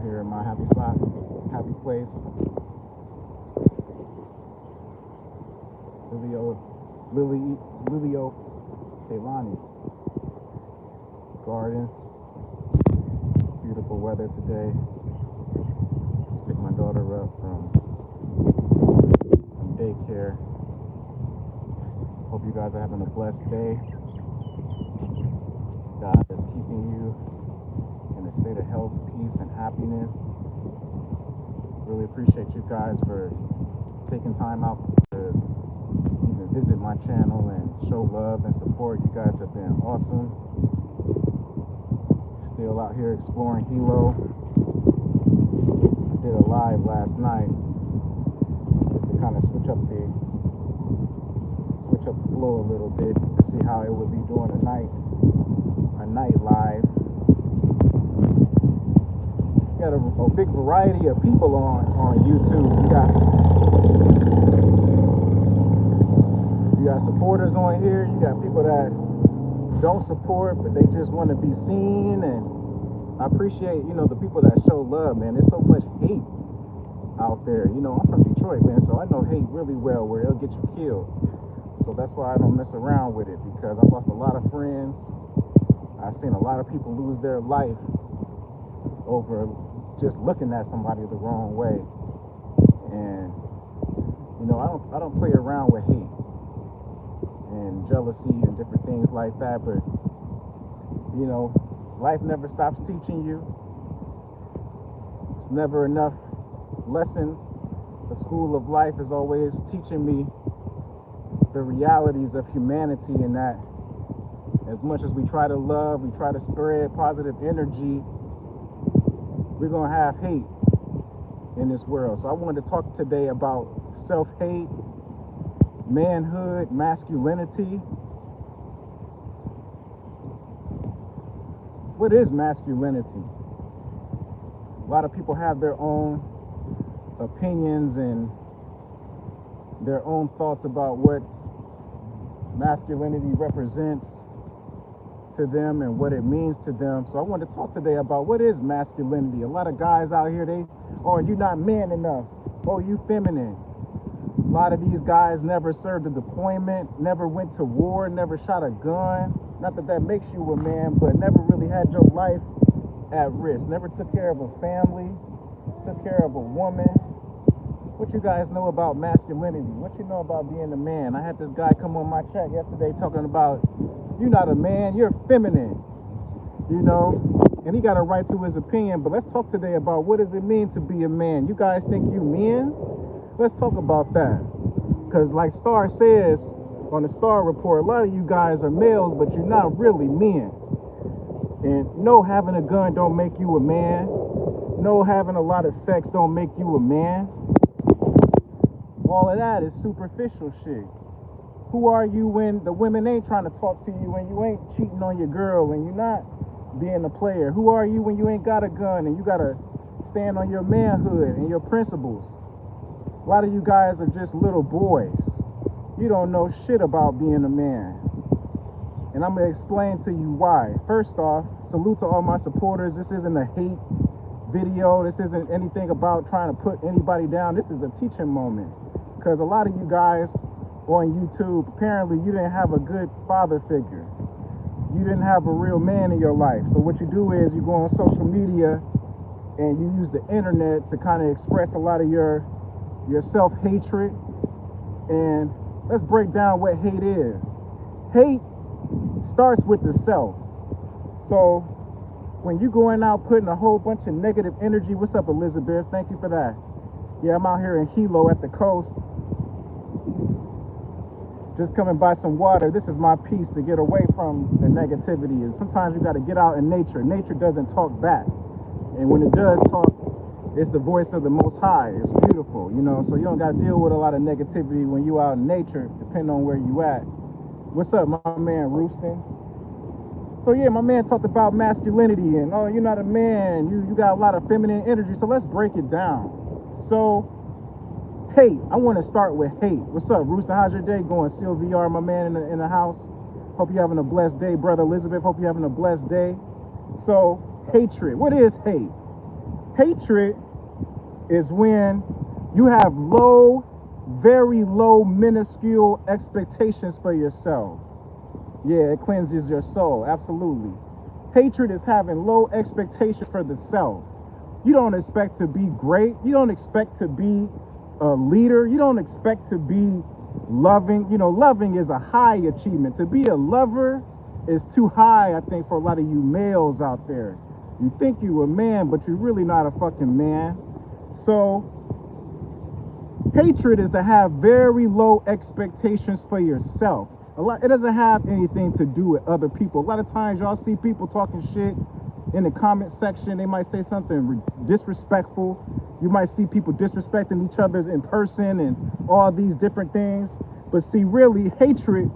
out here in my happy spot, happy place. Lilio Kehlani Gardens. Beautiful weather today. Pick my daughter up from daycare. Hope you guys are having a blessed day. God is keeping you in a state of health, peace, and happiness. Really appreciate you guys for taking time out to even visit my channel and show love and support. You guys have been awesome. Still out here exploring Hilo. I did a live last night just to kind of switch up the flow a little bit to see how it would be doing a night live. Got a big variety of people on YouTube. You got supporters on here. You got people that don't support, but they just want to be seen. And I appreciate, the people that show love, man. There's so much hate out there. I'm from Detroit, man, so I know hate really well, where it'll get you killed. So that's why I don't mess around with it, because I've lost a lot of friends. I've seen a lot of people lose their life over just looking at somebody the wrong way. And I don't play around with hate and jealousy and different things like that. But life never stops teaching you. It's never enough lessons. The school of life is always teaching me the realities of humanity, and that as much as we try to love, we try to spread positive energy, we're going to have hate in this world. So I wanted to talk today about self-hate, manhood, masculinity. What is masculinity? A lot of people have their own opinions and their own thoughts about what masculinity represents to them and what it means to them. So I want to talk today about what is masculinity. A lot of guys out here, you're not man enough. Oh, you feminine. A lot of these guys never served a deployment, never went to war, never shot a gun. Not that that makes you a man, but never really had your life at risk. Never took care of a family, took care of a woman. What you guys know about masculinity? What you know about being a man? I had this guy come on my chat yesterday talking about, you're not a man, you're feminine, and he got a right to his opinion. But let's talk today about what does it mean to be a man. You guys think you men? Let's talk about that. Because like Star says on the Star Report, a lot of you guys are males, but you're not really men. And no, having a gun don't make you a man. No, having a lot of sex don't make you a man. All of that is superficial shit. Who are you when the women ain't trying to talk to you, and you ain't cheating on your girl, and you're not being a player? Who are you when you ain't got a gun and you gotta stand on your manhood and your principles? A lot of you guys are just little boys. You don't know shit about being a man. And I'm gonna explain to you why. First off, salute to all my supporters. This isn't a hate video. This isn't anything about trying to put anybody down. This is a teaching moment. Because a lot of you guys on YouTube, apparently you didn't have a good father figure. You didn't have a real man in your life. So what you do is you go on social media and you use the internet to kind of express a lot of your self-hatred. And let's break down what hate is. Hate starts with the self. So when you going out putting a whole bunch of negative energy, what's up, Elizabeth? Thank you for that. Yeah, I'm out here in Hilo at the coast. Just coming by some water. This is my piece to get away from the negativity. Is sometimes you got to get out in nature. Nature doesn't talk back. And when it does talk, it's the voice of the Most High. It's beautiful, so you don't got to deal with a lot of negativity when you out in nature, depending on where you at. What's up, my man, Rooston? So yeah, my man talked about masculinity and, oh, you're not a man. You got a lot of feminine energy. So let's break it down. So hate. I want to start with hate. What's up, Rooster? How's your day going? Seal VR, my man in the house. Hope you're having a blessed day, brother Elizabeth. Hope you're having a blessed day. So hatred. What is hate? Hatred is when you have low, very low, minuscule expectations for yourself. Yeah, it cleanses your soul, absolutely. Hatred is having low expectations for the self. You don't expect to be great. You don't expect to be a leader. You don't expect to be loving. You know, loving is a high achievement. To be a lover is too high, I think, for a lot of you males out there. You think you a man, but you're really not a fucking man. So, hatred is to have very low expectations for yourself. It doesn't have anything to do with other people. A lot of times y'all see people talking shit in the comment section. They might say something disrespectful. You might see people disrespecting each other in person and all these different things. But see, really, hatred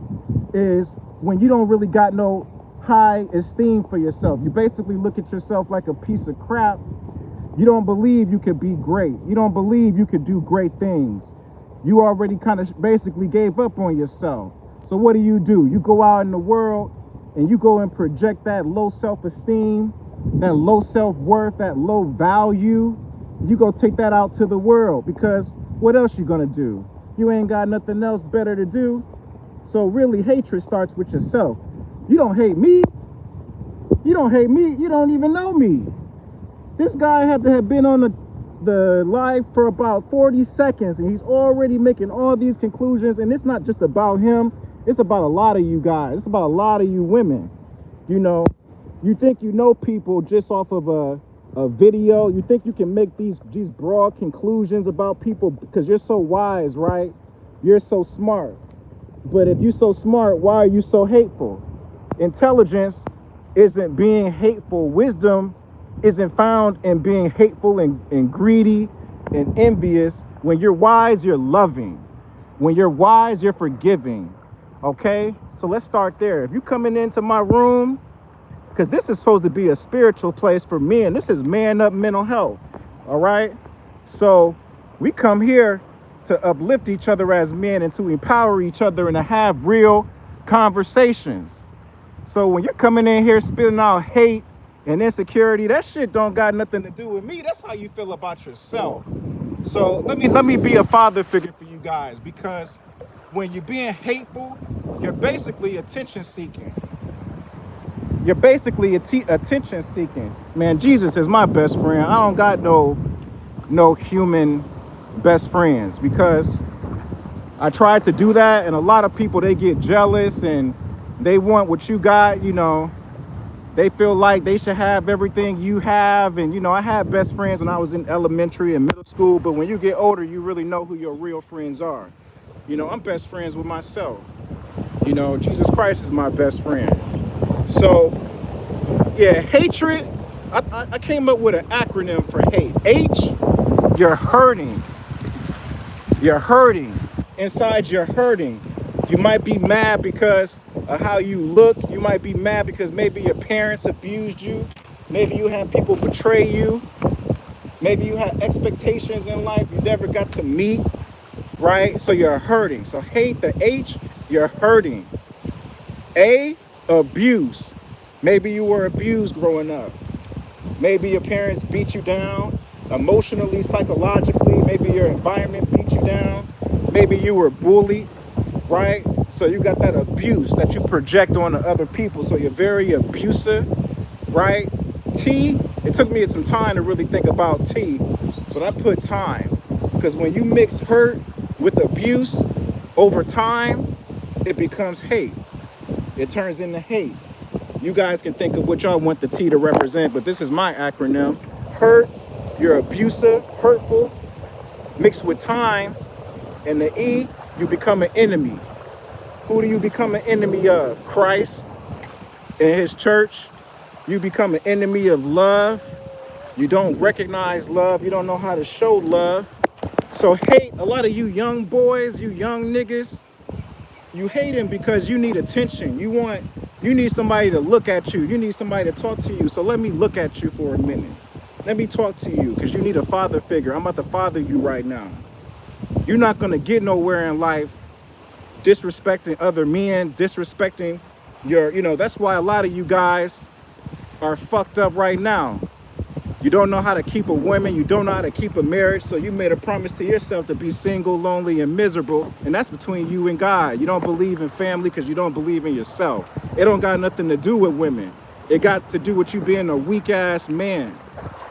is when you don't really got no high esteem for yourself. You basically look at yourself like a piece of crap. You don't believe you could be great. You don't believe you could do great things. You already kind of basically gave up on yourself. So what do? You go out in the world and you go and project that low self-esteem, that low self-worth, that low value. You go take that out to the world, because what else you gonna do? You ain't got nothing else better to do. So really, hatred starts with yourself. You don't hate me. You don't hate me. You don't even know me. This guy had to have been on the live for about 40 seconds, and he's already making all these conclusions. And it's not just about him. It's about a lot of you guys. It's about a lot of you women. You know, you think you know people just off of a video. You think you can make these broad conclusions about people because you're so wise, right? You're so smart. But if you're so smart, why are you so hateful? Intelligence isn't being hateful. Wisdom isn't found in being hateful and greedy and envious. When you're wise, you're loving. When you're wise, you're forgiving. Okay? So let's start there. If you're coming into my room, because this is supposed to be a spiritual place for men. This is Man Up Mental Health. All right? So we come here to uplift each other as men and to empower each other and to have real conversations. So when you're coming in here spitting out hate and insecurity, that shit don't got nothing to do with me. That's how you feel about yourself. So let me be a father figure for you guys, because when you're being hateful, you're basically attention seeking. You're basically attention seeking. Man, Jesus is my best friend. I don't got no human best friends, because I tried to do that, and a lot of people, they get jealous and they want what you got. You know, they feel like they should have everything you have. And you know, I had best friends when I was in elementary and middle school, but when you get older, you really know who your real friends are. You know, I'm best friends with myself. You know, Jesus Christ is my best friend. So yeah, hatred, I came up with an acronym for hate. H, you're hurting. You're hurting. Inside, you're hurting. You might be mad because of how you look. You might be mad because maybe your parents abused you. Maybe you had people betray you. Maybe you had expectations in life you never got to meet, right? So you're hurting. So hate, the H, you're hurting. A, abuse. Maybe you were abused growing up. Maybe your parents beat you down emotionally, psychologically. Maybe your environment beat you down. Maybe you were bullied, right? So you got that abuse that you project on to other people. So you're very abusive, right? T, it took me some time to really think about T, but I put time, because when you mix hurt with abuse over time, it becomes hate. It turns into hate. You guys can think of what y'all want the T to represent, but this is my acronym. Hurt, you're abusive, hurtful, mixed with time. And the E, you become an enemy. Who do you become an enemy of? Christ and his church. You become an enemy of love. You don't recognize love. You don't know how to show love. So hate, a lot of you young boys, you young niggas, you hate him because you need attention. You need somebody to look at you. You need somebody to talk to you. So let me look at you for a minute. Let me talk to you, because you need a father figure. I'm about to father you right now. You're not going to get nowhere in life disrespecting other men, disrespecting your, that's why a lot of you guys are fucked up right now. You don't know how to keep a woman. You don't know how to keep a marriage. So you made a promise to yourself to be single, lonely, and miserable. And that's between you and God. You don't believe in family because you don't believe in yourself. It don't got nothing to do with women. It got to do with you being a weak-ass man.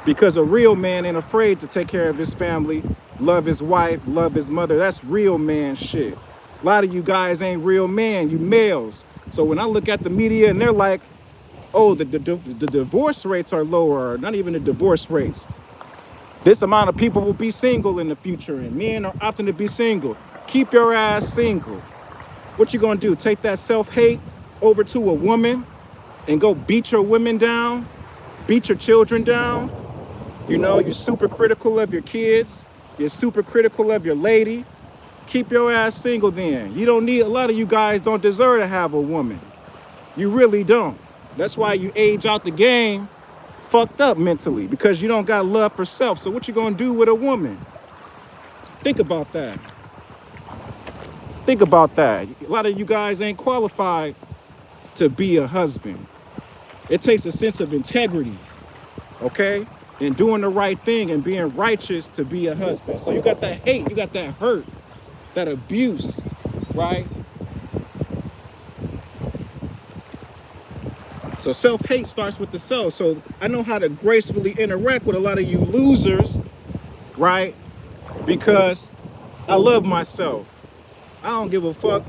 Because a real man ain't afraid to take care of his family, love his wife, love his mother. That's real man shit. A lot of you guys ain't real men, you males. So when I look at the media and they're like, oh, the divorce rates are lower, or not even the divorce rates. This amount of people will be single in the future, and men are opting to be single. Keep your ass single. What you gonna do? Take that self-hate over to a woman and go beat your women down, beat your children down? You know, you're super critical of your kids. You're super critical of your lady. Keep your ass single then. You don't need, a lot of you guys don't deserve to have a woman. You really don't. That's why you age out the game fucked up mentally, because you don't got love for self. So what you gonna do with a woman? Think about that. Think about that. A lot of you guys ain't qualified to be a husband. It takes a sense of integrity, okay? And doing the right thing and being righteous to be a husband. So you got that hate, you got that hurt, that abuse, right? So self-hate starts with the self. So I know how to gracefully interact with a lot of you losers, right? Because I love myself. I don't give a fuck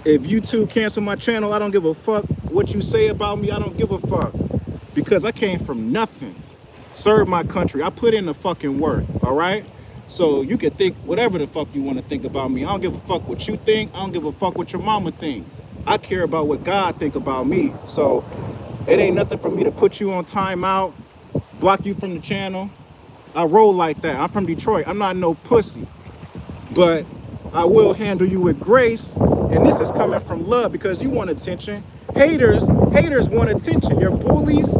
if YouTube cancel my channel. I don't give a fuck what you say about me. I don't give a fuck, because I came from nothing. Serve my country. I put in the fucking work, all right? So you can think whatever the fuck you want to think about me. I don't give a fuck what you think. I don't give a fuck what your mama think. I care about what God think about me. So it ain't nothing for me to put you on timeout, block you from the channel. I roll like that. I'm from Detroit. I'm not no pussy. But I will handle you with grace. And this is coming from love, because you want attention. Haters want attention. Your bullies,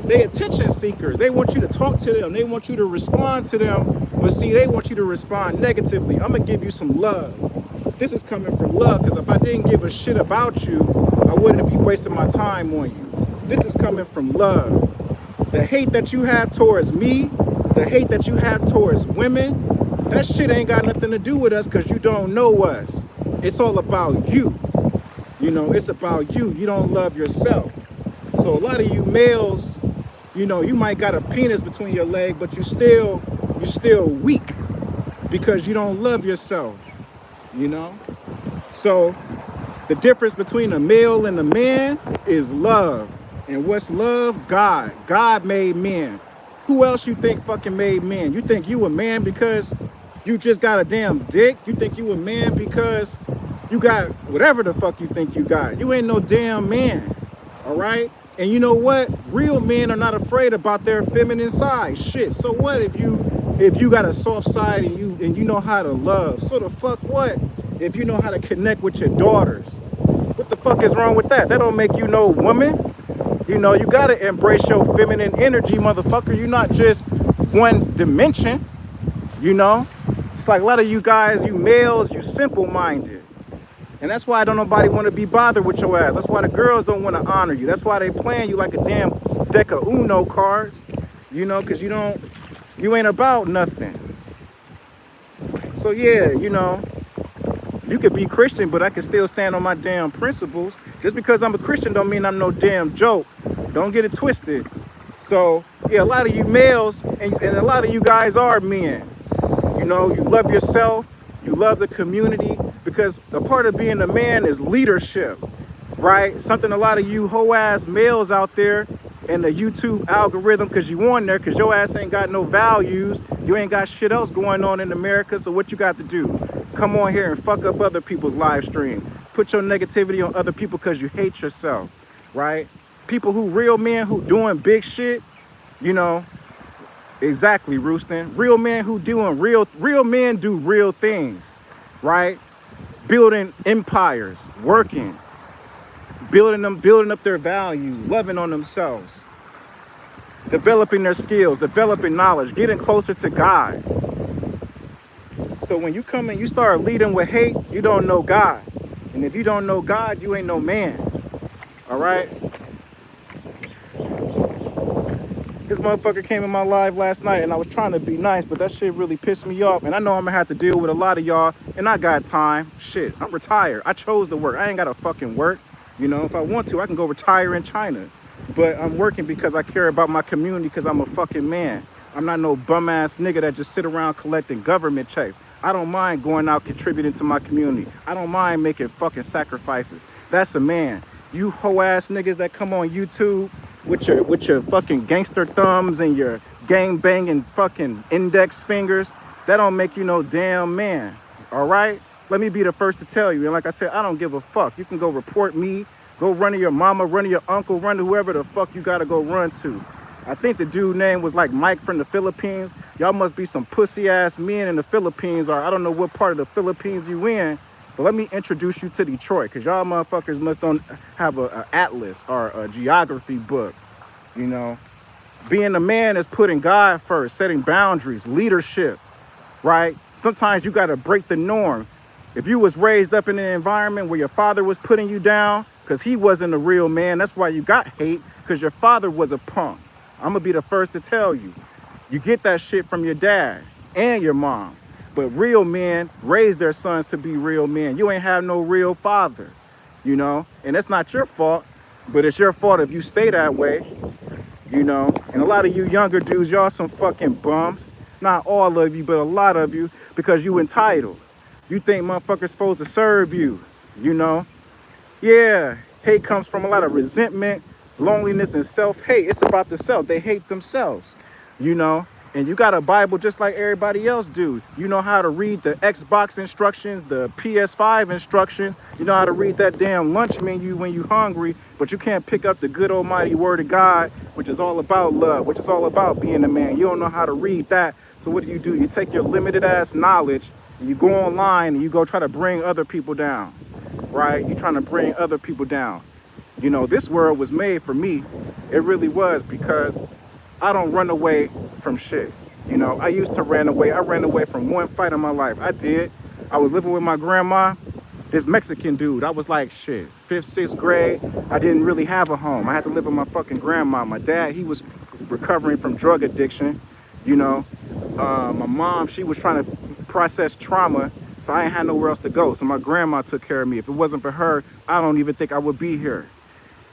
they attention seekers. They want you to talk to them. They want you to respond to them. But see, they want you to respond negatively. I'm going to give you some love. This is coming from love, because if I didn't give a shit about you, I wouldn't be wasting my time on you. This is coming from love. The hate that you have towards me, the hate that you have towards women, that shit ain't got nothing to do with us, because you don't know us. It's all about you. You know, it's about you. You don't love yourself. So a lot of you males, you know, you might got a penis between your legs, but you're still weak, because you don't love yourself, you know? So the difference between a male and a man is love. And what's love? God. God made men. Who else you think fucking made men? You think you a man because you just got a damn dick? You think you a man because you got whatever the fuck you think you got? You ain't no damn man, all right? And you know what? Real men are not afraid about their feminine side. Shit. So what if you got a soft side and you know how to love? So the fuck what? If you know how to connect with your daughters, what the fuck is wrong with that? That don't make you no woman. You know, you gotta embrace your feminine energy, motherfucker. You're not just one dimension, you know? It's like a lot of you guys, you males, you simple-minded. And that's why don't nobody want to be bothered with your ass. That's why the girls don't want to honor you. That's why they playing you like a damn deck of Uno cards, you know, because you ain't about nothing. So yeah, you know, you could be Christian, but I can still stand on my damn principles. Just because I'm a Christian don't mean I'm no damn joke. Don't get it twisted. So yeah, a lot of you males and a lot of you guys are men. You know, you love yourself, you love the community, because a part of being a man is leadership, right? Something a lot of you hoe-ass males out there in the YouTube algorithm, because you on there, because your ass ain't got no values, you ain't got shit else going on in America. So what you got to do? Come on here and fuck up other people's live stream. Put your negativity on other people because you hate yourself, right? People who, real men who doing big shit, you know, exactly, Roostin. Real men who doing real men do real things, right? Building empires, working, building up their value, loving on themselves, developing their skills, developing knowledge, getting closer to God. So when you come and you start leading with hate, you don't know God. And if you don't know God, you ain't no man. All right? This motherfucker came in my live last night and I was trying to be nice, but that shit really pissed me off. And I know I'm gonna have to deal with a lot of y'all, and I got time. Shit, I'm retired. I chose to work. I ain't gotta fucking work. You know, if I want to, I can go retire in China. But I'm working because I care about my community, because I'm a fucking man. I'm not no bum ass nigga that just sit around collecting government checks. I don't mind going out contributing to my community. I don't mind making fucking sacrifices. That's a man. You hoe ass niggas that come on YouTube with your fucking gangster thumbs and your gang banging fucking index fingers, that don't make you no damn man. All right? Let me be the first to tell you. And like I said, I don't give a fuck. You can go report me, go run to your mama, run to your uncle, run to whoever the fuck you gotta go run to. I think the dude name was like Mike from the Philippines. Y'all must be some pussy ass men in the Philippines, or I don't know what part of the Philippines you in. But let me introduce you to Detroit, because y'all motherfuckers must don't have a atlas or a geography book. You know, being a man is putting God first, setting boundaries, leadership, right? Sometimes you got to break the norm. If you was raised up in an environment where your father was putting you down because he wasn't a real man, that's why you got hate, because your father was a punk. I'm going to be the first to tell you. You get that shit from your dad and your mom. But real men raise their sons to be real men. You ain't have no real father, you know? And that's not your fault, but it's your fault if you stay that way, you know? And a lot of you younger dudes, y'all some fucking bums. Not all of you, but a lot of you, because you entitled. You think motherfuckers supposed to serve you, you know? Yeah, hate comes from a lot of resentment, loneliness, and self-hate. It's about the self. They hate themselves, you know? And you got a Bible just like everybody else do. You know how to read the Xbox instructions, the PS5 instructions. You know how to read that damn lunch menu when you hungry, but you can't pick up the good almighty word of God, which is all about love, which is all about being a man. You don't know how to read that. So what do? You take your limited ass knowledge and you go online and you go try to bring other people down, right? You're trying to bring other people down. You know, this world was made for me. It really was, because I don't run away from shit. You know, I used to run away. I ran away from one fight in my life. I did. I was living with my grandma, this Mexican dude. I was like, shit, 5th, 6th grade. I didn't really have a home. I had to live with my fucking grandma. My dad, he was recovering from drug addiction. You know, my mom, she was trying to process trauma, so I ain't had nowhere else to go. So my grandma took care of me. If it wasn't for her, I don't even think I would be here.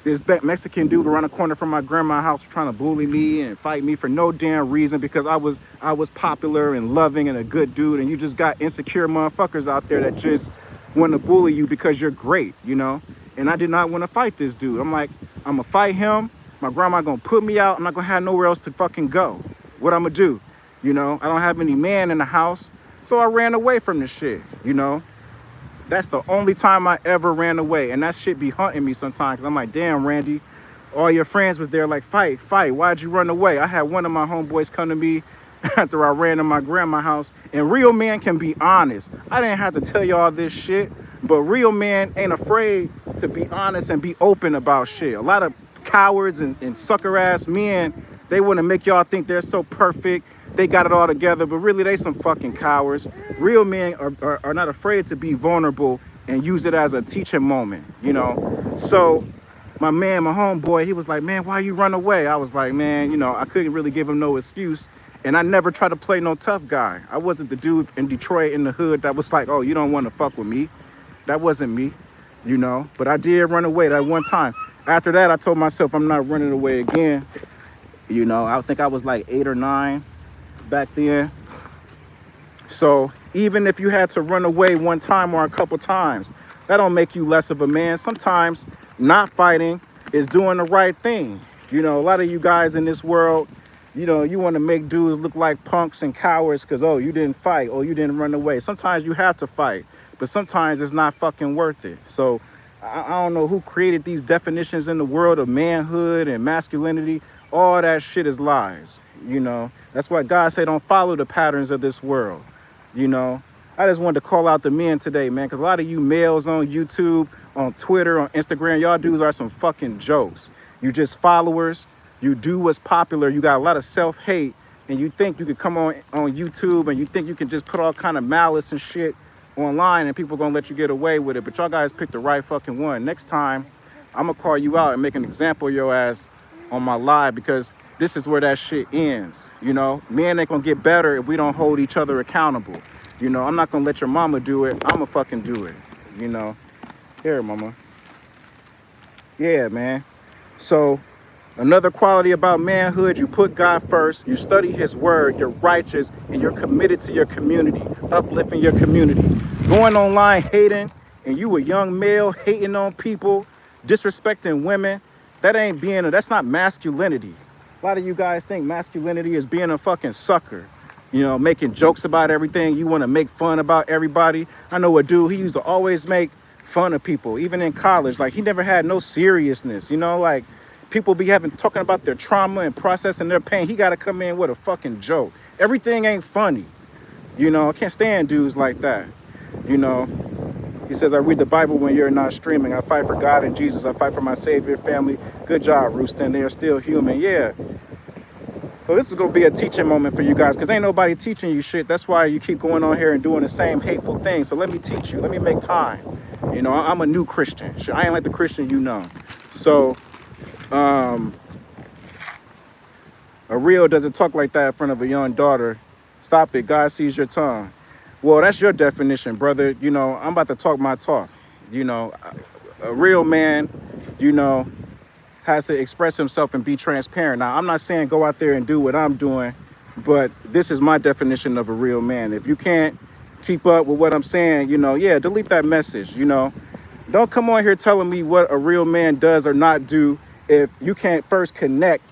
This Mexican dude around the corner from my grandma's house trying to bully me and fight me for no damn reason, because I was popular and loving and a good dude, and you just got insecure motherfuckers out there that just want to bully you because you're great, you know? And I did not want to fight this dude. I'm like, I'm gonna fight him. My grandma gonna put me out. I'm not gonna have nowhere else to fucking go. What I'm gonna do? You know, I don't have any man in the house, so I ran away from this shit, you know? That's the only time I ever ran away. And that shit be hunting me sometimes, because I'm like, damn, Randy, all your friends was there like, fight. Why'd you run away? I had one of my homeboys come to me after I ran to my grandma's house. And real men can be honest. I didn't have to tell y'all this shit, but real men ain't afraid to be honest and be open about shit. A lot of cowards and sucker ass men, they want to make y'all think they're so perfect, they got it all together, but really they some fucking cowards. Real men are not afraid to be vulnerable and use it as a teaching moment, you know? So my homeboy, he was like, man, why you run away? I was like, man, you know, I couldn't really give him no excuse. And I never tried to play no tough guy. I wasn't the dude in Detroit in the hood that was like, oh, you don't want to fuck with me. That wasn't me, you know? But I did run away that one time. After that, I told myself I'm not running away again. You know, I think I was like 8 or 9 back then. So even if you had to run away one time or a couple times, that don't make you less of a man. Sometimes not fighting is doing the right thing. You know, a lot of you guys in this world, you know, you want to make dudes look like punks and cowards because, oh, you didn't fight, or you didn't run away. Sometimes you have to fight, but sometimes it's not fucking worth it. So I don't know who created these definitions in the world of manhood and masculinity. All that shit is lies, you know. That's why God said don't follow the patterns of this world, you know. I just wanted to call out the men today, man, because a lot of you males on YouTube, on Twitter, on Instagram, y'all dudes are some fucking jokes. You just followers. You do what's popular. You got a lot of self-hate, and you think you could come on YouTube and you think you can just put all kind of malice and shit online and people gonna let you get away with it. But y'all guys picked the right fucking one. Next time, I'm gonna call you out and make an example of your ass on my live, because this is where that shit ends. You know, men ain't gonna get better if we don't hold each other accountable. You know, I'm not gonna let your mama do it. I'ma fucking do it. You know, here, mama. Yeah, man. So another quality about manhood, you put God first, you study his word, you're righteous, and you're committed to your community, uplifting your community. Going online hating, and you a young male hating on people, disrespecting women, that's not masculinity. A lot of you guys think masculinity is being a fucking sucker. You know, making jokes about everything. You want to make fun about everybody. I know a dude, he used to always make fun of people, even in college. Like, he never had no seriousness, you know, like, people be talking about their trauma and processing their pain. He got to come in with a fucking joke. Everything ain't funny. You know, I can't stand dudes like that. You know, he says, I read the Bible when you're not streaming. I fight for God and Jesus. I fight for my Savior, family. Good job, Rooston. They are still human. Yeah. So this is going to be a teaching moment for you guys, because ain't nobody teaching you shit. That's why you keep going on here and doing the same hateful thing. So let me teach you. Let me make time. You know, I'm a new Christian. I ain't like the Christian you know. So, a real doesn't talk like that in front of a young daughter. Stop it. God sees your tongue. Well, that's your definition, brother. You know, I'm about to talk my talk. You know, a real man, you know, has to express himself and be transparent. Now, I'm not saying go out there and do what I'm doing, but this is my definition of a real man. If you can't keep up with what I'm saying, you know, yeah, delete that message. You know, don't come on here telling me what a real man does or not do if you can't first connect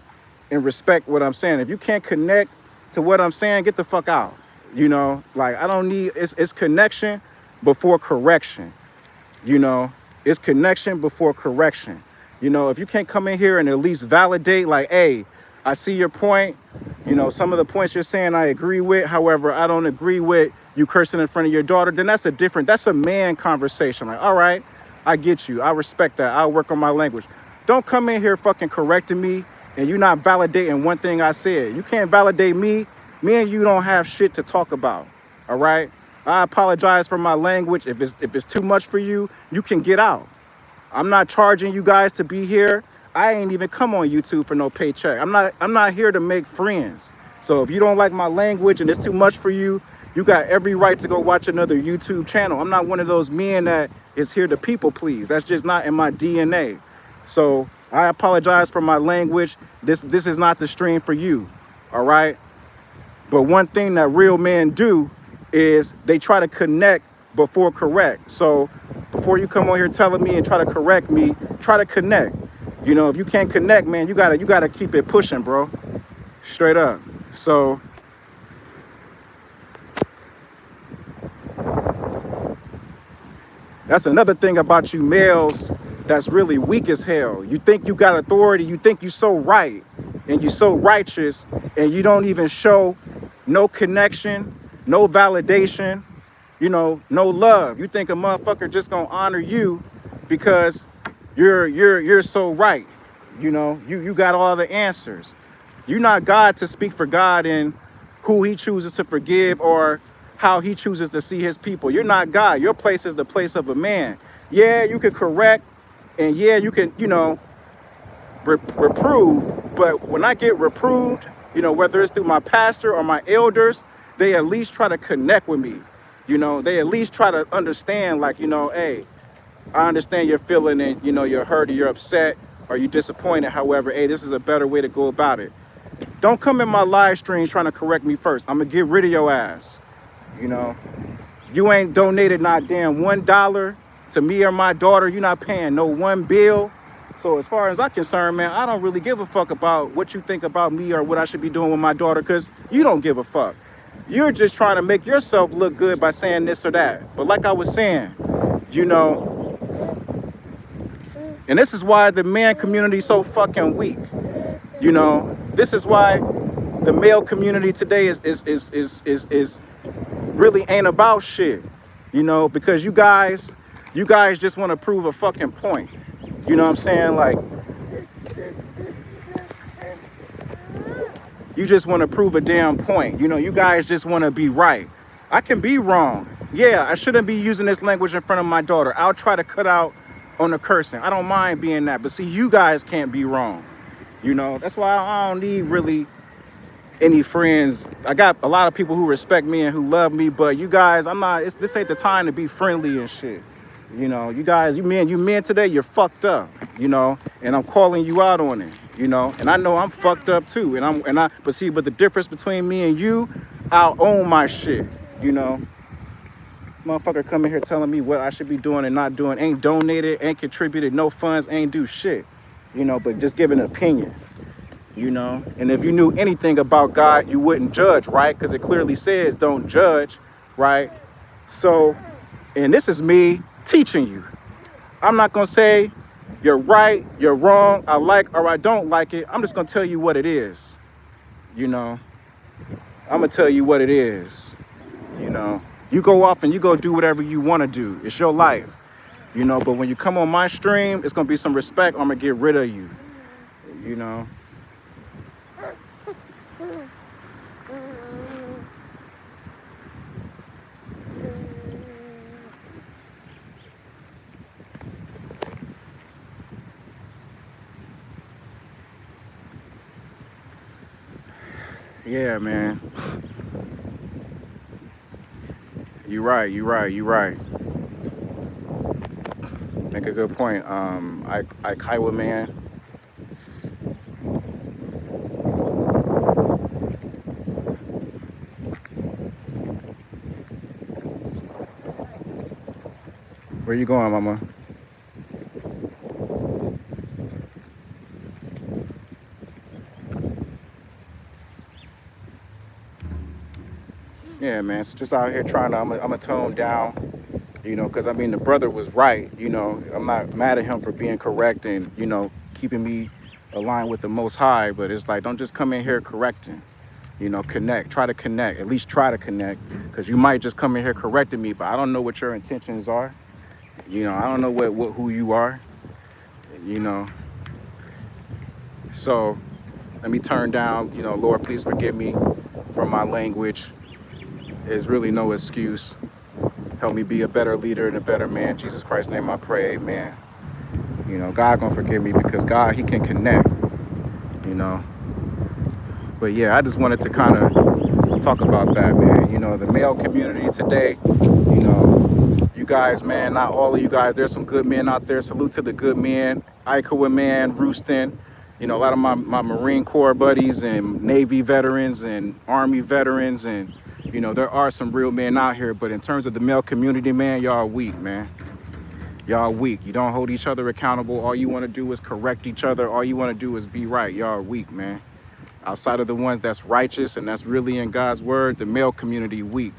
and respect what I'm saying. If you can't connect to what I'm saying, get the fuck out. You know, like, I don't need, it's connection before correction. You know, it's connection before correction. You know, if you can't come in here and at least validate, like, hey, I see your point. You know, some of the points you're saying I agree with. However, I don't agree with you cursing in front of your daughter. Then that's a man conversation. Like, all right, I get you. I respect that. I'll work on my language. Don't come in here fucking correcting me and you not validating one thing I said. You can't validate me. Me and you don't have shit to talk about. All right. I apologize for my language. If it's too much for you, you can get out. I'm not charging you guys to be here. I ain't even come on YouTube for no paycheck. I'm not here to make friends. So if you don't like my language and it's too much for you, you got every right to go watch another YouTube channel. I'm not one of those men that is here to people please. That's just not in my DNA. So I apologize for my language. This is not the stream for you. All right. But one thing that real men do is they try to connect before correct. So before you come on here telling me and try to correct me, try to connect. You know, if you can't connect, man, you gotta keep it pushing, bro. Straight up. So that's another thing about you males that's really weak as hell. You think you got authority, you think you so right and you so righteous, and you don't even show no connection, no validation, you know, no love. You think a motherfucker just gonna honor you because you're so right. You know, you got all the answers. You're not God to speak for God in who he chooses to forgive or how he chooses to see his people. You're not God. Your place is the place of a man. Yeah, you can correct, and yeah, you can, you know, reprove. But when I get reproved, you know, whether it's through my pastor or my elders, they at least try to connect with me. You know, they at least try to understand, like, you know, hey, I understand you're feeling it, you know, you're hurt or you're upset or you're disappointed. However, hey, this is a better way to go about it. Don't come in my live streams trying to correct me first. I'm gonna get rid of your ass. You know, you ain't donated not damn $1 to me or my daughter. You're not paying no one bill. So as far as I'm concerned, man, I don't really give a fuck about what you think about me or what I should be doing with my daughter, because you don't give a fuck. You're just trying to make yourself look good by saying this or that. But like I was saying, you know, and this is why the man community is so fucking weak. You know, this is why the male community today is really ain't about shit. You know, because you guys just want to prove a fucking point. You know what I'm saying? Like, you just want to prove a damn point. You know, you guys just want to be right. I can be wrong. Yeah, I shouldn't be using this language in front of my daughter. I'll try to cut out on the cursing. I don't mind being that. But see, you guys can't be wrong. You know, that's why I don't need really any friends. I got a lot of people who respect me and who love me, but you guys, this ain't the time to be friendly and shit. You know, you guys, you men today, you're fucked up, you know, and I'm calling you out on it, you know, and I know I'm fucked up too. But the difference between me and you, I'll own my shit, you know. Motherfucker coming here telling me what I should be doing and not doing, ain't donated, ain't contributed, no funds, ain't do shit, you know, but just giving an opinion. You know, and if you knew anything about God, you wouldn't judge, right? Because it clearly says don't judge, right? So, and this is me teaching you. I'm not gonna say you're right, you're wrong, I like or I don't like it. I'm just gonna tell you what it is. You know, I'm gonna tell you what it is. You know, you go off and you go do whatever you want to do. It's your life. You know, but when you come on my stream, it's gonna be some respect. Or I'm gonna get rid of you. You know. Yeah, man. You're right. Make a good point. I Kaiwa, man. Where you going, mama? Yeah, man. So just out here trying to, I'm a tone down, you know, because I mean, the brother was right, you know. I'm not mad at him for being correct and, you know, keeping me aligned with the Most High, but it's like, don't just come in here correcting, you know, try to connect, at least try to connect, because you might just come in here correcting me, but I don't know what your intentions are, you know, I don't know who you are, you know. So let me turn down, you know, Lord, please forgive me for my language. There's really no excuse. Help me be a better leader and a better man. In Jesus Christ's name I pray, amen. You know, God gonna forgive me because God, he can connect, you know. But yeah, I just wanted to kind of talk about that, man. You know, the male community today, you know, you guys, man, not all of you guys, there's some good men out there. Salute to the good men. Ikawa, man, Rooston, you know, a lot of my Marine Corps buddies and Navy veterans and Army veterans, and you know, there are some real men out here, but in terms of the male community, man, y'all weak, man. Y'all weak. You don't hold each other accountable. All you want to do is correct each other. All you want to do is be right. Y'all weak, man. Outside of the ones that's righteous and that's really in God's word, the male community weak,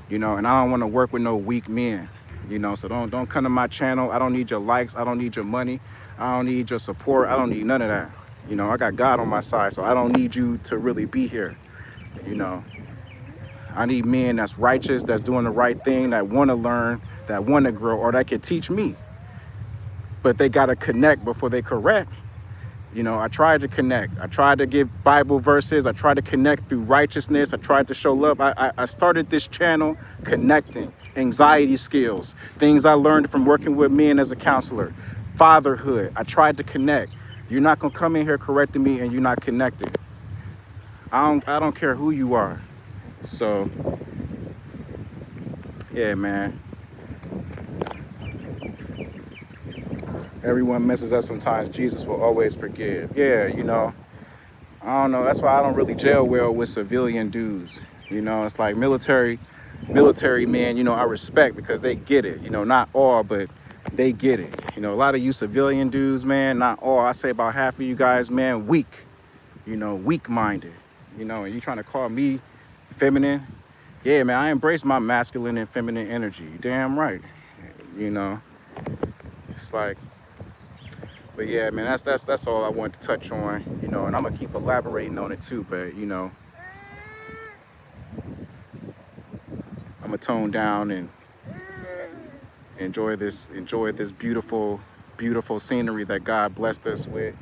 you know, and I don't want to work with no weak men, you know, so don't come to my channel. I don't need your likes. I don't need your money. I don't need your support. I don't need none of that. You know, I got God on my side, so I don't need you to really be here, you know. I need men that's righteous, that's doing the right thing, that want to learn, that want to grow, or that can teach me. But they got to connect before they correct. You know, I tried to connect. I tried to give Bible verses. I tried to connect through righteousness. I tried to show love. I started this channel connecting, anxiety skills, things I learned from working with men as a counselor, fatherhood. I tried to connect. You're not going to come in here correcting me and you're not connected. I don't care who you are. So, yeah, man. Everyone messes up sometimes. Jesus will always forgive. Yeah, you know, I don't know. That's why I don't really gel well with civilian dudes. You know, it's like military men, you know, I respect because they get it. You know, not all, but they get it. You know, a lot of you civilian dudes, man, not all. I say about half of you guys, man, weak. You know, weak-minded. You know, and you trying to call me feminine? Yeah, man, I embrace my masculine and feminine energy. Damn right. You know, it's like, but yeah, man, that's all I wanted to touch on. You know, and I'm gonna keep elaborating on it too. But you know, I'm gonna tone down and enjoy this beautiful scenery that God blessed us with.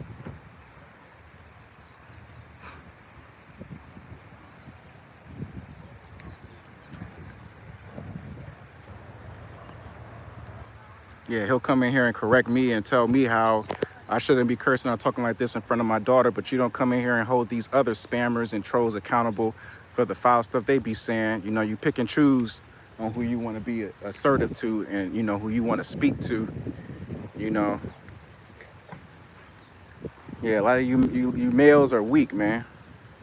Yeah, he'll come in here and correct me and tell me how I shouldn't be cursing or talking like this in front of my daughter, but you don't come in here and hold these other spammers and trolls accountable for the foul stuff they be saying. You know, you pick and choose on who you want to be assertive to, and you know who you want to speak to. You know, yeah, a lot of you males are weak, man.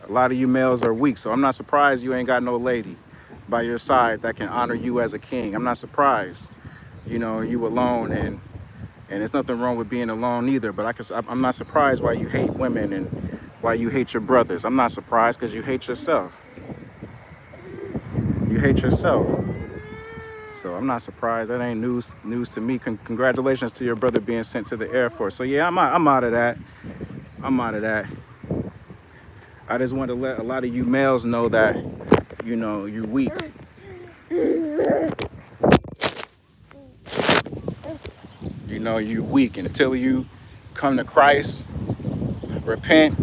A lot of you males are weak, so I'm not surprised you ain't got no lady by your side that can honor you as a king. I'm not surprised. You know, you alone, and there's nothing wrong with being alone either. But I'm not surprised why you hate women and why you hate your brothers. I'm not surprised because you hate yourself. You hate yourself. So I'm not surprised. That ain't news to me. Congratulations to your brother being sent to the Air Force. So yeah, I'm out of that. I'm out of that. I just want to let a lot of you males know that, you know, you're weak. You know, you're weak. And until you come to Christ, repent,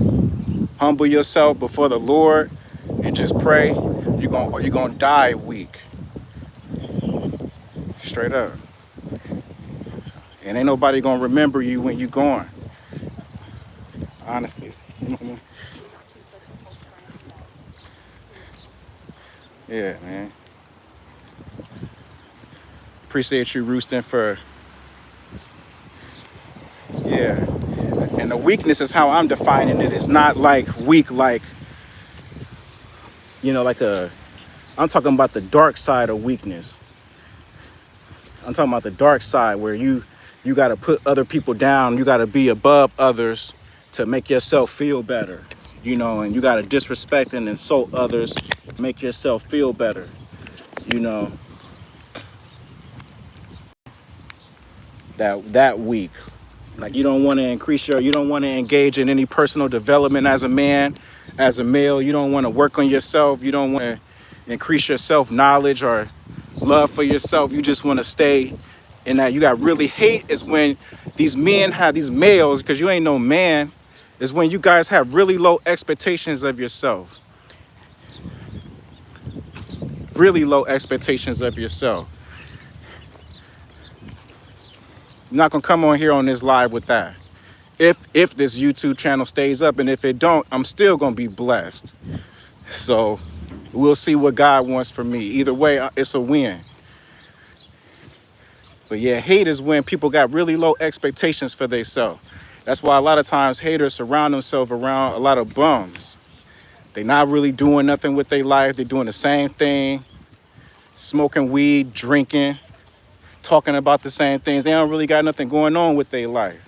humble yourself before the Lord, and just pray, you're gonna die weak. Straight up. And ain't nobody gonna remember you when you're gone. Honestly. Yeah, man. Appreciate you, Roostin, for, yeah. And the weakness is how I'm defining it. It's not like weak, like, you know, I'm talking about the dark side of weakness. I'm talking about the dark side where you got to put other people down. You got to be above others to make yourself feel better, you know, and you got to disrespect and insult others to make yourself feel better, you know. That weak. Like, you don't want to you don't want to engage in any personal development as a man, as a male. You don't want to work on yourself. You don't want to increase your self-knowledge or love for yourself. You just want to stay in that. You got really hate is when these men have these males, because you ain't no man, is when you guys have really low expectations of yourself. Really low expectations of yourself. I'm not gonna come on here on this live with that. If this YouTube channel stays up, and if it don't, I'm still gonna be blessed. So we'll see what God wants for me. Either way, it's a win. But yeah, hate is when people got really low expectations for themselves. That's why a lot of times haters surround themselves around a lot of bums. They're not really doing nothing with their life. They're doing the same thing, smoking weed, drinking, talking about the same things. They don't really got nothing going on with their life.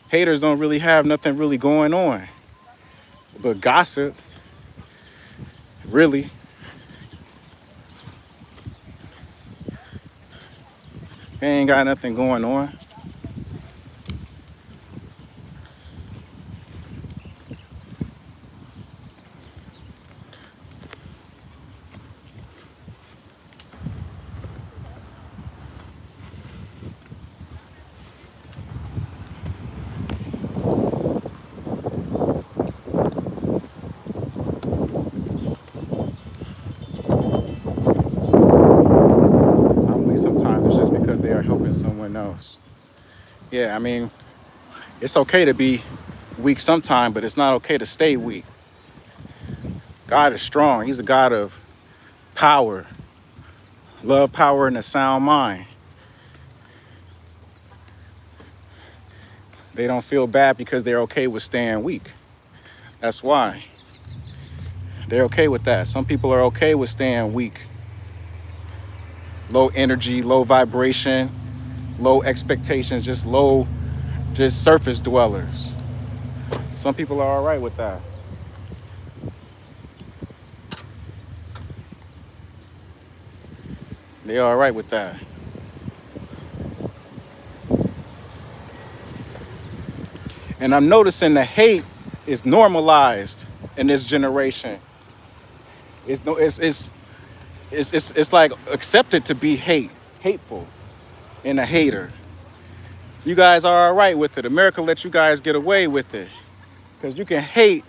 Haters don't really have nothing really going on but gossip, really. They ain't got nothing going on. Sometimes it's just because they are helping someone else. Yeah, I mean, it's okay to be weak sometimes, but it's not okay to stay weak. God is strong. He's a God of power, love, power, and a sound mind. They don't feel bad because they're okay with staying weak. That's why. They're okay with that. Some people are okay with staying weak. Low energy, low vibration, low expectations, just surface dwellers. Some people are all right with that. They're all right with that. And I'm noticing the hate is normalized in this generation. It's like accepted to be hateful and a hater. You guys are all right with it. America lets you guys get away with it because you can hate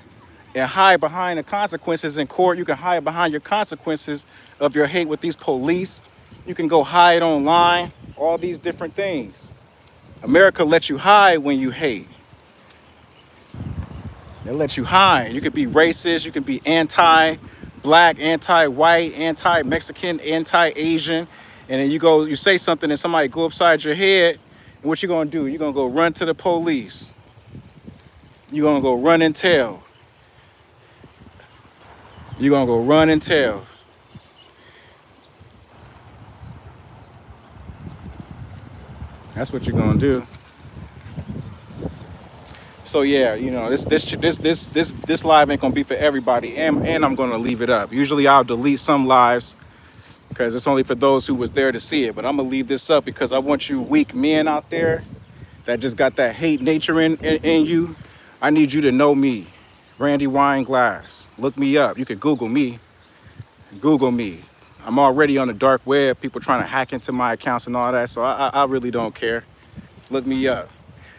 and hide behind the consequences in court. You can hide behind your consequences of your hate with these police. You can go hide online, all these different things. America lets you hide when you hate. They let you hide. You could be racist. You can be anti-black, anti-white, anti-Mexican, anti-Asian. And then you say something and somebody go upside your head. And what you gonna do? You're gonna go run to the police. You're gonna go run and tell. You're gonna go run and tell. That's what you're gonna do. So yeah, you know, this live ain't gonna be for everybody, and I'm gonna leave it up. Usually I'll delete some lives because it's only for those who was there to see it. But I'm gonna leave this up because I want you weak men out there that just got that hate nature in you. I need you to know me, Randy Wineglass. Look me up. You can Google me. Google me. I'm already on the dark web. People trying to hack into my accounts and all that. So I really don't care. Look me up.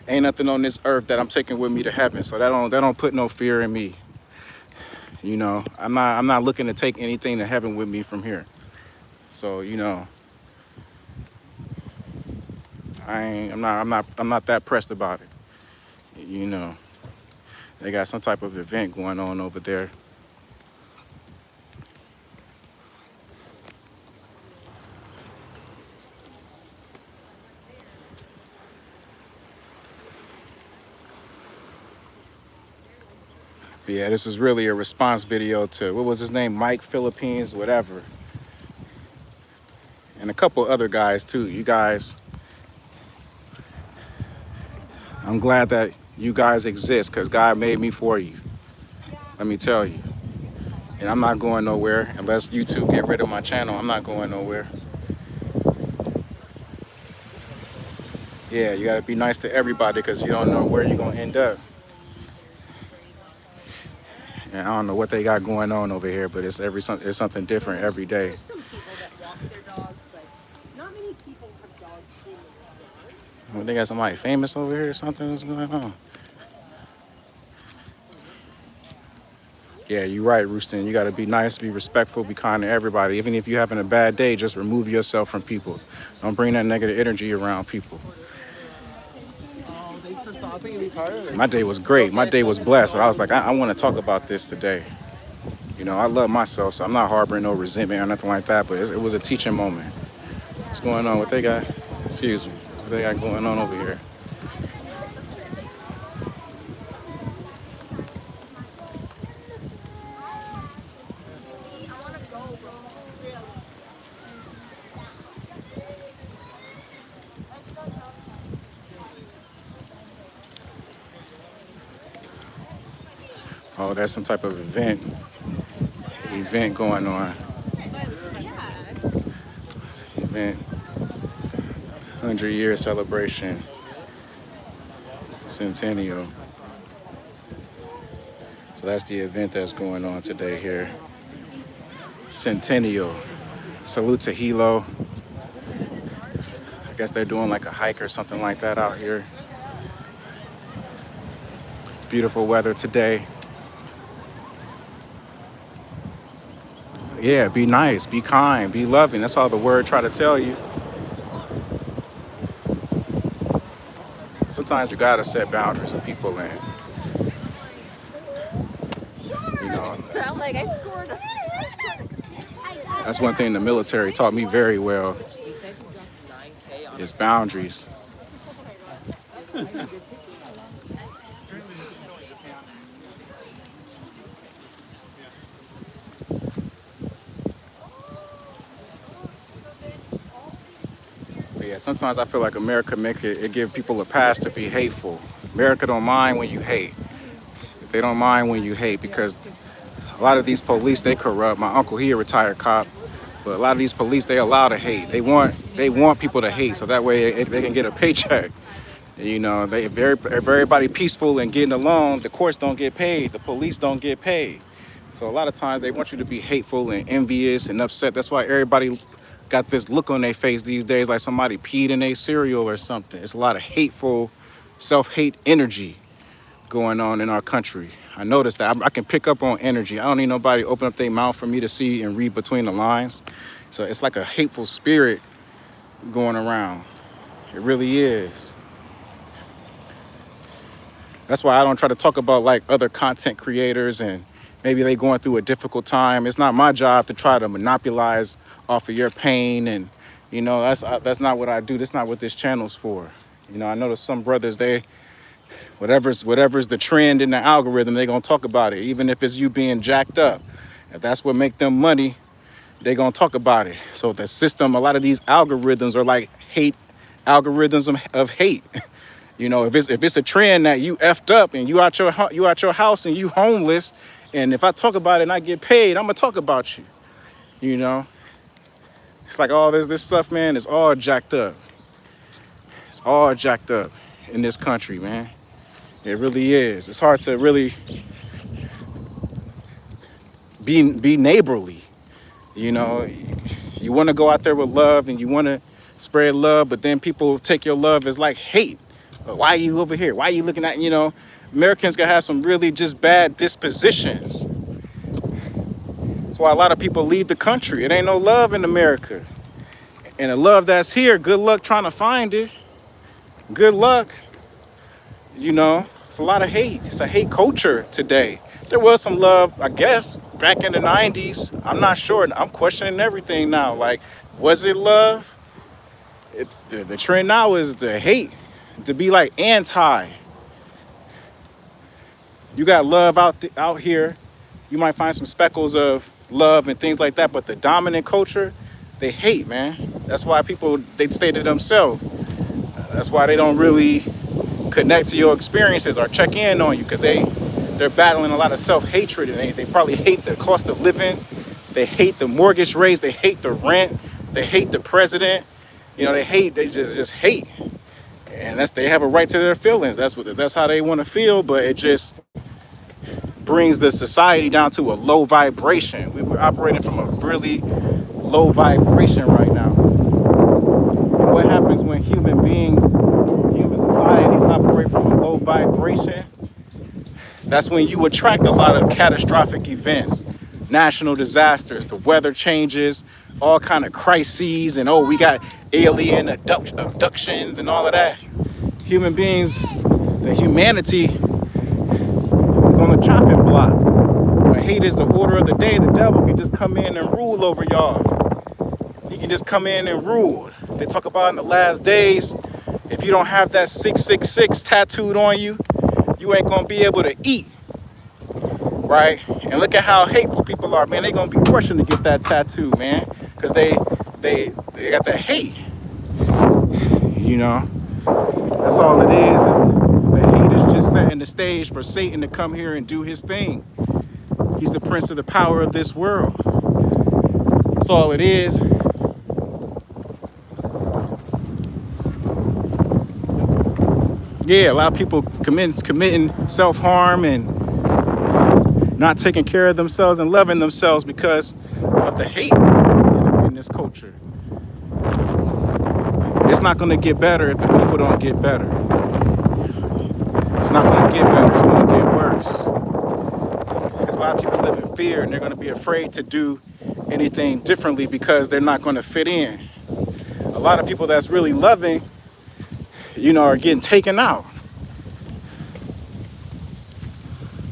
Ain't nothing on this earth that I'm taking with me to heaven. So that don't put no fear in me. You know, I'm not looking to take anything to heaven with me from here. So, you know, I'm not that pressed about it. You know, they got some type of event going on over there. But yeah, this is really a response video to, what was his name? Mike Philippines, whatever. And a couple other guys too. You guys, I'm glad that you guys exist because God made me for you. Let me tell you. And I'm not going nowhere unless YouTube get rid of my channel. I'm not going nowhere. Yeah, you gotta be nice to everybody because you don't know where you're gonna end up. And I don't know what they got going on over here, but it's something different every day. There's some people that walk their dogs, but not many people have dogs in the Well, they got somebody famous over here or something. What's going on? Yeah, you're right, Rooston. You got to be nice, be respectful, be kind to everybody. Even if you're having a bad day, just remove yourself from people. Don't bring that negative energy around people. My day was great. My day was blessed. But I was like, I want to talk about this today. You know, I love myself, so I'm not harboring no resentment or nothing like that. But it was a teaching moment. What's going on? What they got? Excuse me. What they got going on over here? Oh, that's some type of event going on. Event, 100-year celebration, centennial. So that's the event that's going on today here. Centennial. Salute to Hilo. I guess they're doing like a hike or something like that out here. Beautiful weather today. Yeah, be nice, be kind, be loving. That's all the word try to tell you. Sometimes you gotta set boundaries with people, and you know. I'm like, I scored. That's one thing the military taught me very well. Is boundaries. Yeah, sometimes I feel like America it give people a pass to be hateful. America don't mind when you hate. They don't mind when you hate because a lot of these police, they corrupt. My uncle, he a retired cop, but a lot of these police, they allow to hate. They want people to hate so that way they can get a paycheck. You know, if everybody peaceful and getting along, the courts don't get paid, the police don't get paid. So a lot of times they want you to be hateful and envious and upset. That's why everybody got this look on their face these days like somebody peed in their cereal or something. It's a lot of hateful, self-hate energy going on in our country. I noticed that I can pick up on energy. I don't need nobody to open up their mouth for me to see and read between the lines. So it's like a hateful spirit going around. It really is. That's why I don't try to talk about like other content creators and maybe they going through a difficult time. It's not my job to try to monopolize off of your pain, and that's not what I do. That's not what this channel's for. I know that some brothers, they whatever's the trend in the algorithm, they gonna talk about it, even if it's you being jacked up. If that's what make them money, they gonna talk about it. So the system, a lot of these algorithms are like hate algorithms of hate. If it's a trend that you effed up and you out your house and you homeless, and if I talk about it and I get paid, I'm gonna talk about you. It's like all this stuff, man, is all jacked up. It's all jacked up in this country, man. It really is. It's hard to really be neighborly. You want to go out there with love and you want to spread love, but then people take your love as like hate. Why are you over here? Why are you looking at, Americans gonna have some really just bad dispositions. That's why a lot of people leave the country. It ain't no love in America. And the love that's here, good luck trying to find it. Good luck. It's a lot of hate. It's a hate culture today. There was some love, I guess, back in the 90s. I'm not sure. I'm questioning everything now. Like, was it love? The trend now is to hate, to be like anti. You got love out here. You might find some speckles of love and things like that, but the dominant culture, they hate, man. That's why they stay to themselves. That's why they don't really connect to your experiences or check in on you, because they're battling a lot of self-hatred, and they probably hate the cost of living. They hate the mortgage rates. They hate the rent. They hate the president. They just hate. And they have a right to their feelings. That's how they want to feel, but it just brings the society down to a low vibration. We're operating from a really low vibration right now. And what happens when human societies operate from a low vibration? That's when you attract a lot of catastrophic events, national disasters, the weather changes, all kind of crises, and we got alien abductions and all of that. Human beings, the humanity is on the chopping block. When hate is the order of the day, the devil can just come in and rule over y'all. He can just come in and rule. They talk about in the last days, if you don't have that 666 tattooed on you, you ain't gonna be able to eat, right? And look at how hateful people are, man. They gonna be rushing to get that tattoo, man, because they got that hate. That's all it is. The hate is just setting the stage for Satan to come here and do his thing. He's the prince of the power of this world. That's all it is. Yeah, a lot of people committing self-harm and not taking care of themselves and loving themselves because of the hate in this culture. It's not going to get better if the people don't get better. It's not going to get better. It's going to get worse. Because a lot of people live in fear, and they're going to be afraid to do anything differently because they're not going to fit in. A lot of people that's really loving, are getting taken out.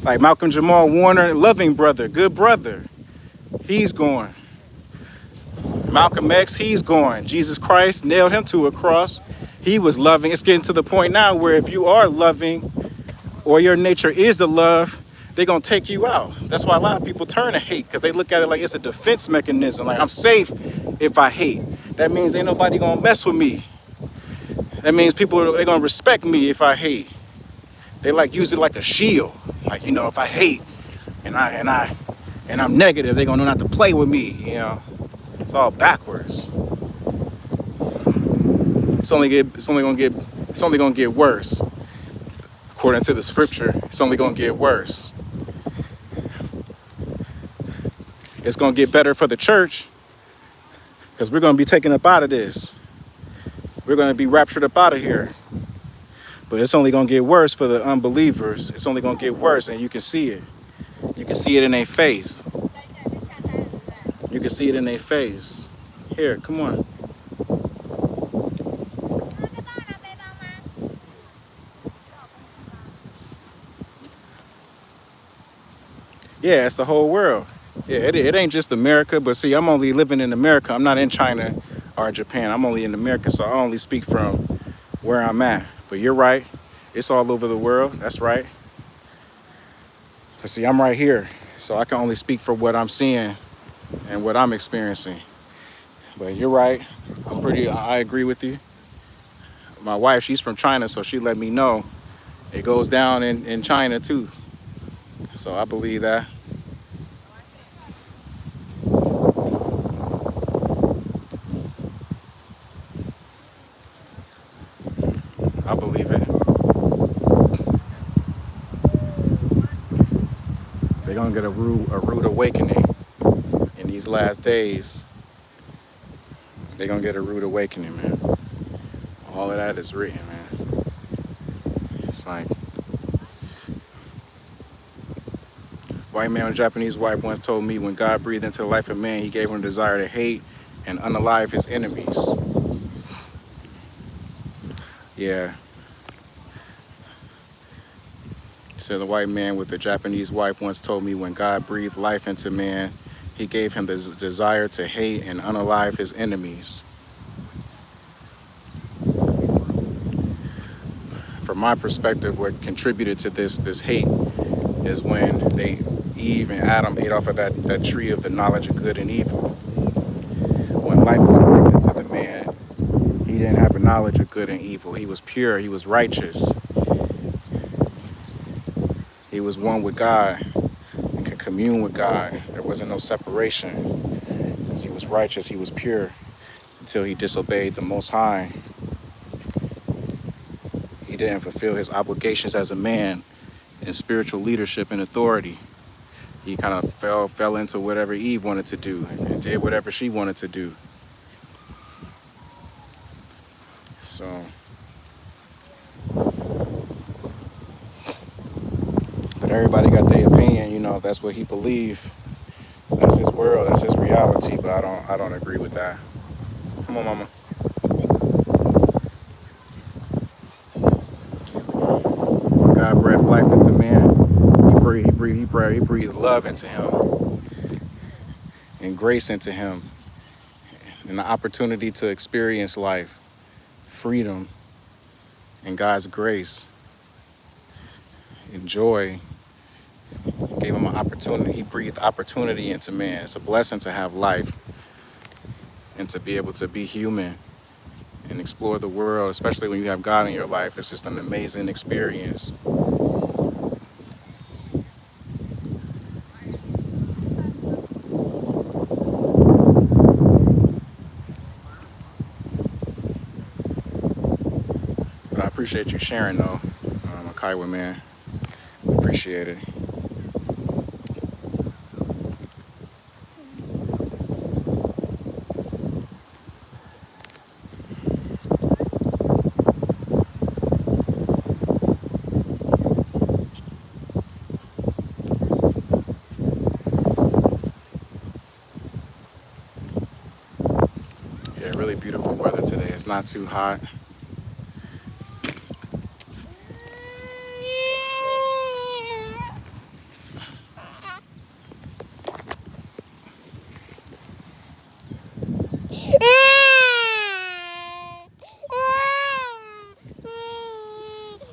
Like Malcolm Jamal Warner, loving brother, good brother, he's gone. Malcolm X, he's gone. Jesus Christ nailed him to a cross. He was loving. It's getting to the point now where if you are loving, or your nature is the love, they're gonna take you out. That's why a lot of people turn to hate, because they look at it like it's a defense mechanism. Like, I'm safe if I hate. That means ain't nobody gonna mess with me. That means they're gonna respect me if I hate. They like use it like a shield. Like, if I hate and I'm negative, they're gonna know not to play with me. It's all backwards. It's only gonna get worse. According to the scripture, it's only gonna get worse. It's gonna get better for the church, because we're gonna be taken up out of this. We're gonna be raptured up out of here. But it's only gonna get worse for the unbelievers. It's only gonna get worse, and you can see it. You can see it in their face. You can see it in their face. Here, come on. Yeah, it's the whole world. Yeah, it ain't just America, but see, I'm only living in America. I'm not in China or Japan. I'm only in America, so I only speak from where I'm at. But you're right. It's all over the world. That's right. But see, I'm right here, so I can only speak for what I'm seeing and what I'm experiencing. But you're right. I agree with you. My wife, she's from China, so she let me know it goes down in China too. So I believe that. I believe it. They're gonna get a rude awakening in these last days. They're gonna get a rude awakening, man. All of that is written, man. It's like white man and Japanese wife once told me when God breathed into the life of man, he gave him a desire to hate and unalive his enemies. Yeah. So the white man with the Japanese wife once told me when God breathed life into man, he gave him the desire to hate and unalive his enemies. From my perspective, what contributed to this hate is when Eve and Adam ate off of that tree of the knowledge of good and evil. When life was breathed into the man, he didn't have a knowledge of good and evil. He was pure, he was righteous. He was one with God and could commune with God. There wasn't no separation because he was righteous, he was pure until he disobeyed the Most High. He didn't fulfill his obligations as a man in spiritual leadership and authority. He kind of fell into whatever Eve wanted to do and did whatever she wanted to do. So, but everybody got their opinion, you know, that's what he believed. That's his world, that's his reality, but I don't agree with that. Come on, mama. God breathed life into man. He breathed love into him and grace into him and the opportunity to experience life, freedom, and God's grace and joy. Gave him an opportunity. He breathed opportunity into man. It's a blessing to have life and to be able to be human and explore the world, especially when you have God in your life. It's just an amazing experience. But I appreciate you sharing though, Kaiwa, man. Appreciate it. Yeah, really beautiful weather today. It's not too hot.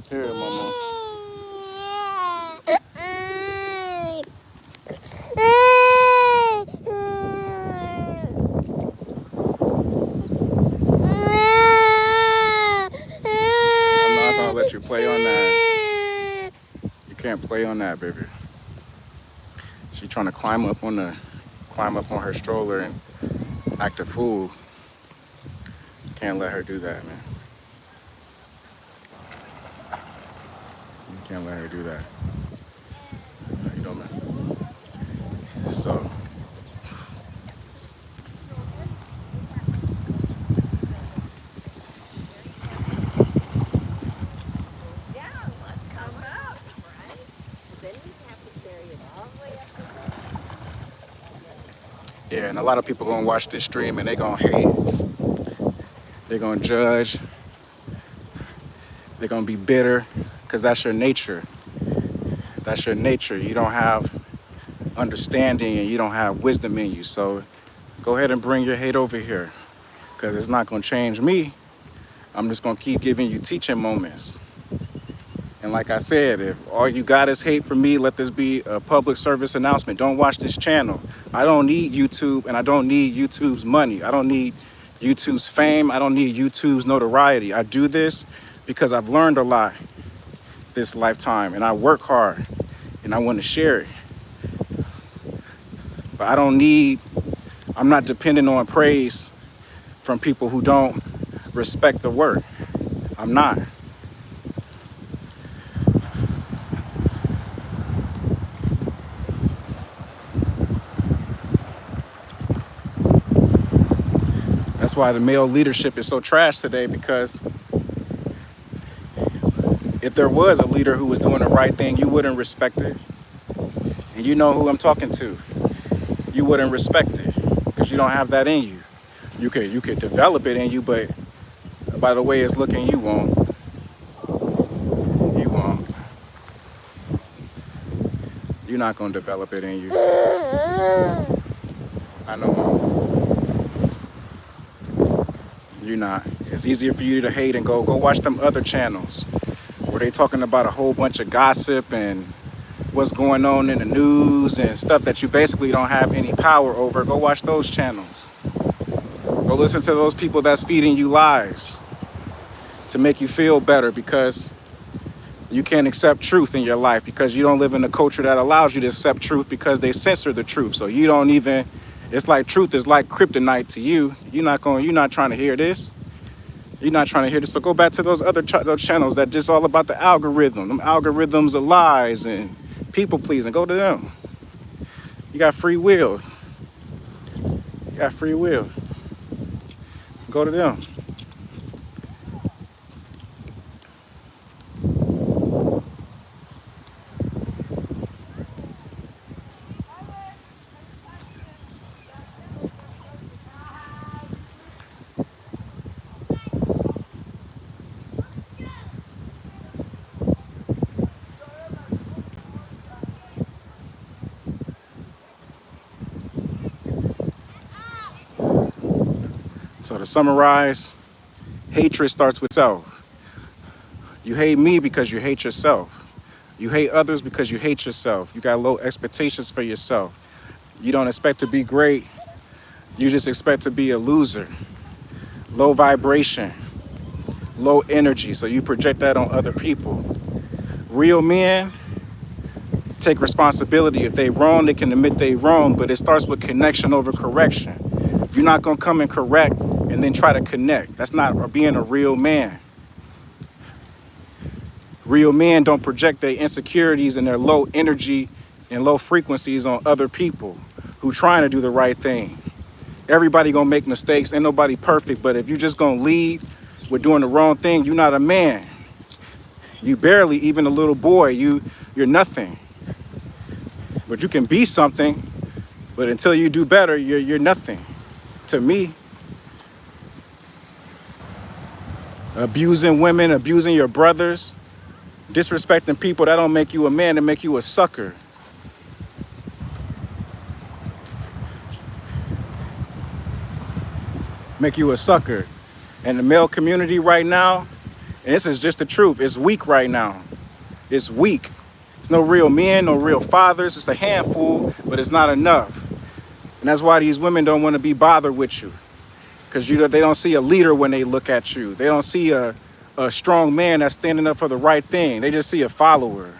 Here, mama. I'm not gonna let you play on that. You can't play on that, baby. She's trying to climb up on her stroller and act a fool. Can't let her do that, man. You can't let her do that. How you doing, man? So. Yeah, and a lot of people gonna watch this stream and they gonna hate. They're gonna judge. They're gonna be bitter, because that's your nature. That's your nature. You don't have understanding and you don't have wisdom in you. So go ahead and bring your hate over here, because it's not going to change me. I'm just going to keep giving you teaching moments. And like I said, if all you got is hate for me, let this be a public service announcement. Don't watch this channel. I don't need YouTube, and I don't need YouTube's money. I don't need YouTube's fame. I don't need YouTube's notoriety. I do this because I've learned a lot this lifetime, and I work hard, and I want to share it. But I'm not dependent on praise from people who don't respect the work. I'm not. That's why the male leadership is so trash today, because if there was a leader who was doing the right thing, you wouldn't respect it. And you know who I'm talking to. You wouldn't respect it because you don't have that in you. You could develop it in you, but by the way it's looking, you won't. You won't. You're not gonna develop it in you. I know. You're not. It's easier for you to hate and go watch them other channels where they talking about a whole bunch of gossip and what's going on in the news and stuff that you basically don't have any power over. Go watch those channels. Go listen to those people that's feeding you lies to make you feel better, because you can't accept truth in your life, because you don't live in a culture that allows you to accept truth, because they censor the truth. So you don't even, it's like truth is like kryptonite to you. You're not trying to hear this. You're not trying to hear this. So go back to those other those channels that just all about the algorithm. Them algorithms of lies and people pleasing. Go to them. You got free will. You got free will. Go to them. So to summarize, hatred starts with self. You hate me because you hate yourself. You hate others because you hate yourself. You got low expectations for yourself. You don't expect to be great. You just expect to be a loser. Low vibration, low energy. So you project that on other people. Real men take responsibility. If they wrong, they can admit they wrong, but it starts with connection over correction. You're not gonna come and correct and then try to connect. That's not being a real man. Real men don't project their insecurities and their low energy and low frequencies on other people who trying to do the right thing. Everybody gonna make mistakes. Ain't nobody perfect, but if you just gonna lead with doing the wrong thing, you're not a man. You barely even a little boy. You're nothing. But you can be something, but until you do better, you're nothing. To me, abusing women, abusing your brothers, disrespecting people, that don't make you a man, that make you a sucker. Make you a sucker. And the male community right now, and this is just the truth, it's weak right now. It's weak. There's no real men, no real fathers. It's a handful, but it's not enough. And that's why these women don't want to be bothered with you, because they don't see a leader when they look at you. They don't see a strong man that's standing up for the right thing. They just see a follower.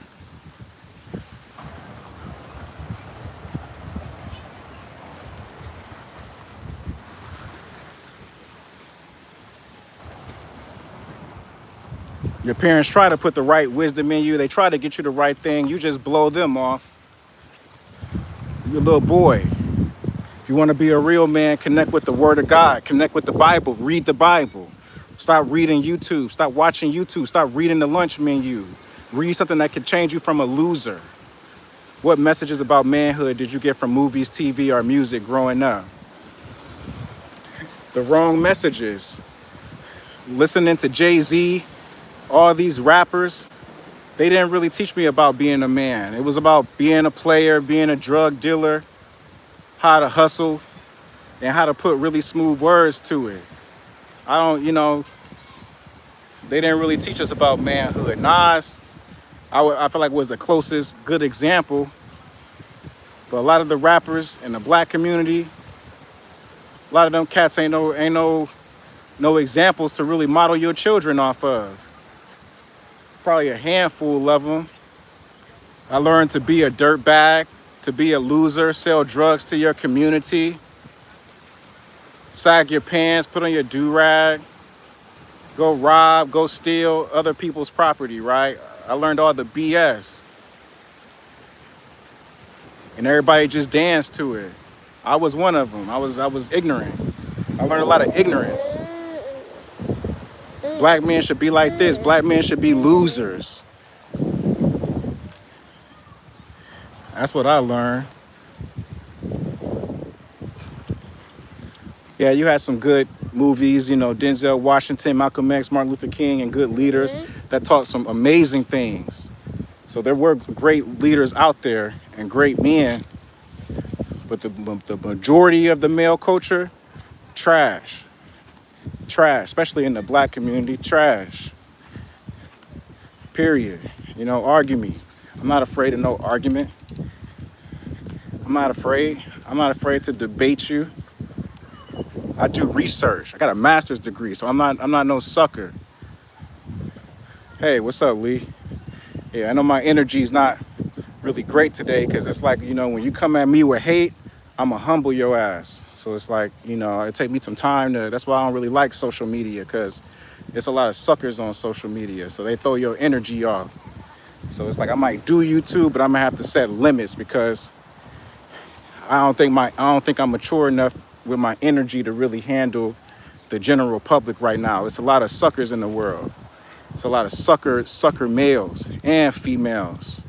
Your parents try to put the right wisdom in you. They try to get you the right thing. You just blow them off. You're a little boy. If you want to be a real man, connect with the Word of God. Connect with the Bible. Read the Bible. Stop reading YouTube. Stop watching YouTube. Stop reading the lunch menu. Read something that can change you from a loser. What messages about manhood did you get from movies, TV, or music growing up? The wrong messages. Listening to Jay-Z, all these rappers, They didn't really teach me about being a man. It was about being a player, being a drug dealer, how to hustle, and how to put really smooth words to it. I don't, you know, they didn't really teach us about manhood. Nas, I feel like was the closest good example. But a lot of the rappers in the black community, a lot of them cats ain't no examples to really model your children off of. Probably a handful of them. I learned to be a dirtbag, to be a loser, sell drugs to your community, sag your pants, put on your do-rag, go rob, go steal other people's property, right? I learned all the BS. And everybody just danced to it. I was one of them. I was ignorant. I learned a lot of ignorance. Black men should be like this. Black men should be losers. That's what I learned. Yeah, you had some good movies, you know, Denzel Washington, Malcolm X, Martin Luther King, and good leaders that taught some amazing things. So there were great leaders out there and great men, but the majority of the male culture, trash. Trash, especially in the black community, trash. Period. You know, argue me. I'm not afraid of no argument. I'm not afraid. I'm not afraid to debate you. I do research. I got a master's degree, so I'm not no sucker. Hey, what's up, Lee? Yeah, I know my energy is not really great today because it's like, you know, when you come at me with hate, I'ma humble your ass. So it's like, you know, it take me some time to, that's why I don't really like social media, because it's a lot of suckers on social media. So they throw your energy off. So it's like I might do YouTube, but I'm gonna have to set limits because I don't think I'm mature enough with my energy to really handle the general public right now. It's a lot of suckers in the world. It's a lot of sucker males and females.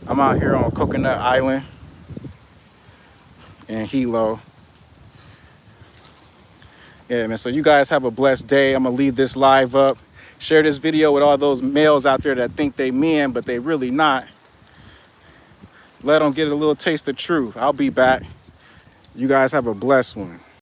I'm out here on Coconut Island in Hilo. Yeah, man, so you guys have a blessed day. I'm gonna leave this live up. Share this video with all those males out there that think they men, but they really not. Let them get a little taste of truth. I'll be back. You guys have a blessed one.